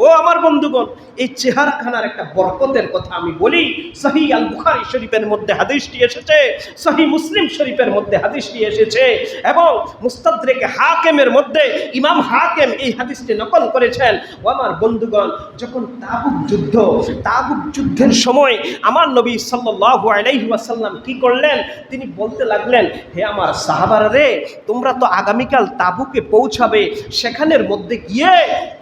ও আমার বন্ধুগণ, এই চেহারাখানার একটা বরকতের কথা আমি বলি। সহিহ আল বুখারী শরীফের মধ্যে হাদিসটি এসেছে, সহিহ মুসলিম শরীফের মধ্যে হাদিসটি এসেছে, এবং মুস্তাদরেক হাকিমের মধ্যে ইমাম হাকিম এই হাদিসটি নকল করেছেন। ও আমার বন্ধুগণ, যখন তাবুক যুদ্ধের সময় আমার নবী সাল্লাল্লাহু আলাইহি ওয়াসাল্লাম কি করলেন, তিনি বলতে লাগলেন, হে আমার সাহাবারা রে, তোমরা তো আগামীকাল তাবুকে পৌঁছাবে, সেখানের মধ্যে গিয়ে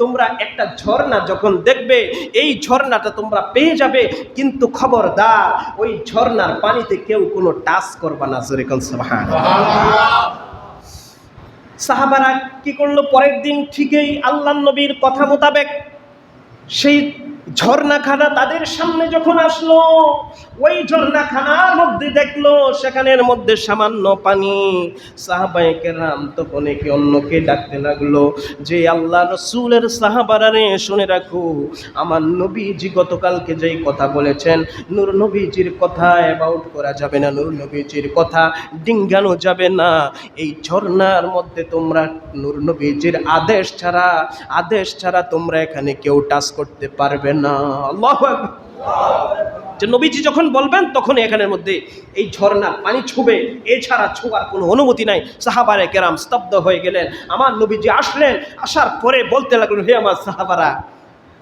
তোমরা একটা ঝর্ণা যখন দেখবে, এই ঝর্ণাটা তোমরা পেয়ে যাবে, কিন্তু খবরদার ওই ঝর্ণার পানিতে কেউ কোনো টাচ করবা না। সাহাবারা কি করলো, পরের দিন ঠিকই আল্লাহর নবীর কথা মোতাবেক সেই ঝর্ণাখানা তাদের সামনে যখন আসলো, ওই ঝর্ণাখানার মধ্যে দেখলো সেখানের মধ্যে সামান্য পানি। সাহাবায়ে কেরাম তখন একে অন্যকে ডাকতে লাগলো যে আল্লাহ রসুলের সাহাবারা রে, শুনে রাখো, আমার নবীজি গতকালকে যেই কথা বলেছেন, নূর নবীজির কথা অ্যাবাউট করা যাবে না, নূর নবীজির কথা ডিঙ্গানো যাবে না। এই ঝর্ণার মধ্যে তোমরা নূর নবীজির আদেশ ছাড়া তোমরা এখানে কেউ টাচ করতে পারবে না। আল্লাহু আকবার। যে নবীজি যখন বলবেন তখন এখানের মধ্যে এই ঝর্ণার পানি ছুবে, এছাড়া ছোঁয়ার কোনো অনুমতি নাই। সাহাবায়ে কেরাম স্তব্ধ হয়ে গেলেন। আমার নবীজি আসলেন, আসার পরে বলতে লাগলেন, হে আমার সাহাবারা,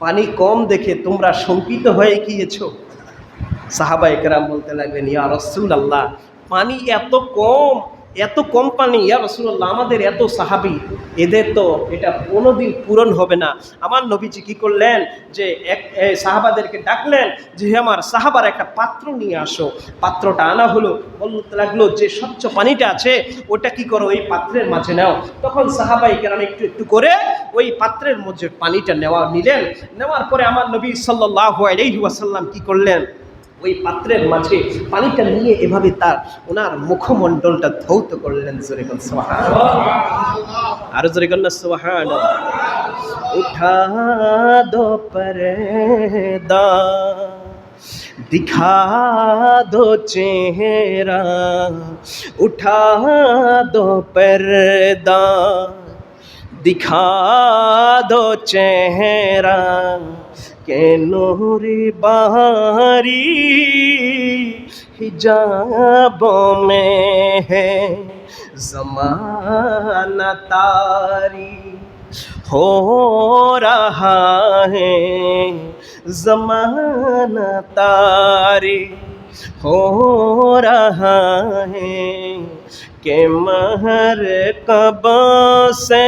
পানি কম দেখে তোমরা শঙ্কিত হয়ে গিয়েছো? সাহাবায়ে কেরাম বলতে লাগলেন, ইয়া রাসূলুল্লাহ, পানি এত কম পানি, ইয়া রাসূলুল্লাহ, আমাদের এত সাহাবী, এদের তো এটা কোনোদিন পূরণ হবে না। আমার নবীজি কি করলেন, যে সাহাবাদেরকে ডাকলেন যে হে আমার সাহাবার, একটা পাত্র নিয়ে আসো। পাত্রটা আনা হলো। বলতে লাগলো যে স্বচ্ছ পানিটা আছে ওটা কি করো, ওই পাত্রের মাঝে নাও। তখন সাহাবায়ে কেরাম একটু একটু করে ওই পাত্রের মধ্যে পানিটা নিলেন। নেওয়ার পরে আমার নবী সাল্লাল্লাহু আলাইহি ওয়াসাল্লাম কি করলেন, ওই পাত্রের মাঝে পানিটা নিয়ে এভাবে ওনার মুখমণ্ডলটা ধৌত করলেন। জোরে কোন সুবহানাল্লাহ, আর জোরে কোন সুবহানাল্লাহ। উঠা দো পরদা, দিখা দো চেহারা, উঠা দো পরদা, দিখা দো চেহারা, কে নূরি বাহারি हिजाबों में है ज़माना तारी, हो रहा है ज़माना तारी, हो रहा है के महर कबा से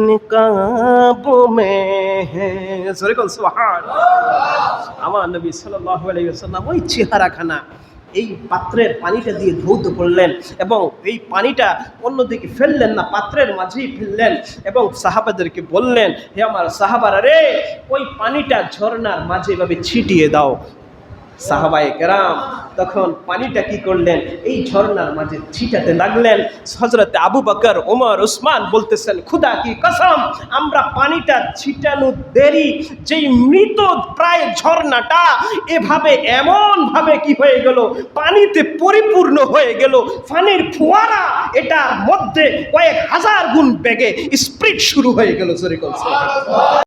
निकाब में है। আমার নবী সাল্লাল্লাহু আলাইহি ওয়াসাল্লাম ওই চেহারাখানা এই পাত্রের পানিটা দিয়ে ধৌত করলেন, এবং এই পানিটা অন্যদিকে ফেললেন না, পাত্রের মাঝেই ফেললেন, এবং সাহাবাদেরকে বললেন, হে আমার সাহাবারা রে, ওই পানিটা ঝর্ণার মাঝে এভাবে ছিটিয়ে দাও। সাহাবায়ে কেরাম তখন পানিটা কি করলেন, এই ঝর্ণার মাঝে ছিটাতে লাগলেন। হযরতে আবু বকর, ওমর, উসমান বলতেছেন, খুদা কি কসম, আমরা পানিটা ছিটানো দেরি, যেই মৃত প্রায় ঝর্ণাটা এভাবে এমন ভাবে কি হয়ে গেল, পানিতে পরিপূর্ণ হয়ে গেল, পানির ফোয়ারা এটার মধ্যে কয়েক হাজার গুণ বেগে স্প্রিট শুরু হয়ে গেল।